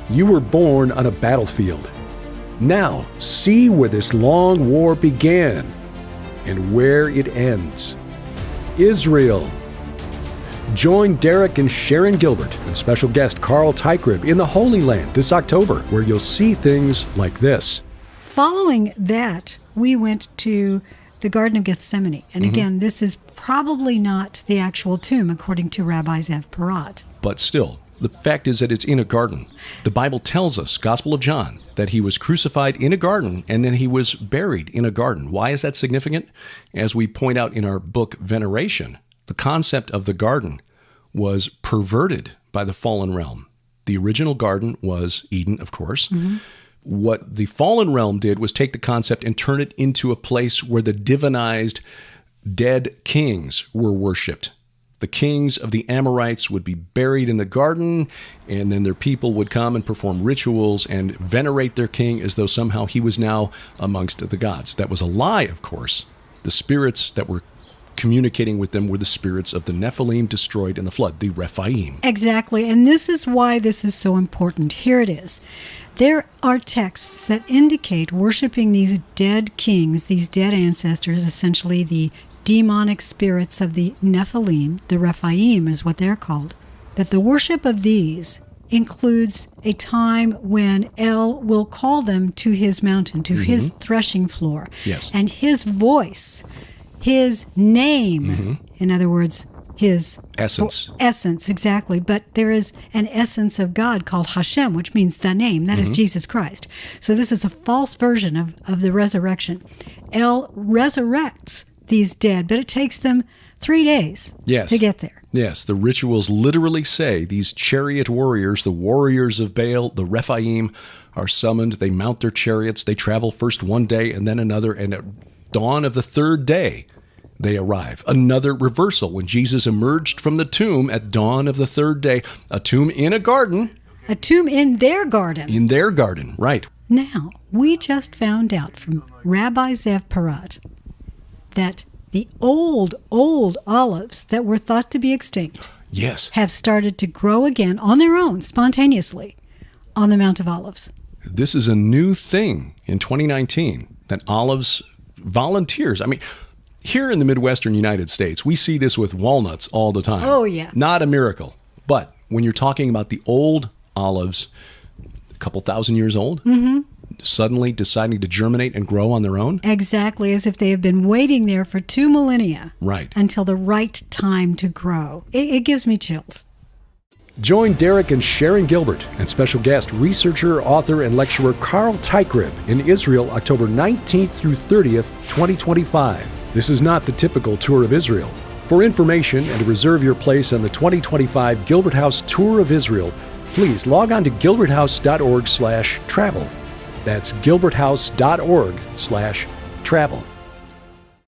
You were born on a battlefield. Now, see where this long war began and where it ends. Israel. Join Derek and Sharon Gilbert and special guest Carl Teichrieb in the Holy Land this October, where you'll see things like this. Following that, we went to the Garden of Gethsemane. And again, this is probably not the actual tomb, according to Rabbi Zev Porat. But still, the fact is that it's in a garden. The Bible tells us, Gospel of John, that he was crucified in a garden and then he was buried in a garden. Why is that significant? As we point out in our book, Veneration, the concept of the garden was perverted by the fallen realm. The original garden was Eden, of course. What the fallen realm did was take the concept and turn it into a place where the divinized dead kings were worshipped. The kings of the Amorites would be buried in the garden, and then their people would come and perform rituals and venerate their king as though somehow he was now amongst the gods. That was a lie, of course. The spirits that were communicating with them were the spirits of the Nephilim destroyed in the flood, the Rephaim. Exactly, and this is why this is so important. Here it is. There are texts that indicate worshiping these dead kings, these dead ancestors, essentially the demonic spirits of the Nephilim, the Rephaim is what they're called, that the worship of these includes a time when El will call them to his mountain, to his threshing floor. Yes. And his voice, his name, in other words, his essence, exactly. But there is an essence of God called Hashem, which means the name. That is Jesus Christ. So this is a false version of the resurrection. El resurrects these dead, but it takes them 3 days to get there. Yes, the rituals literally say these chariot warriors, the warriors of Baal, the Rephaim, are summoned. They mount their chariots. They travel first one day and then another, and at dawn of the third day, they arrive. Another reversal. When Jesus emerged from the tomb at dawn of the third day, a tomb in a garden. A tomb in their garden. In their garden, right. Now, we just found out from Rabbi Zev Porat that the old olives that were thought to be extinct have started to grow again on their own, spontaneously, on the Mount of Olives. This is a new thing in 2019, that olives volunteers. I mean, here in the Midwestern United States, we see this with walnuts all the time. Oh, yeah. Not a miracle. But when you're talking about the old olives, a couple thousand years old, suddenly deciding to germinate and grow on their own? Exactly, as if they have been waiting there for 2 millennia. Right. Until the right time to grow. It gives me chills. Join Derek and Sharon Gilbert and special guest, researcher, author, and lecturer Carl Teichrieb in Israel, October 19th through 30th, 2025. This is not the typical tour of Israel. For information and to reserve your place on the 2025 Gilbert House Tour of Israel, please log on to gilberthouse.org/travel. That's gilberthouse.org/travel.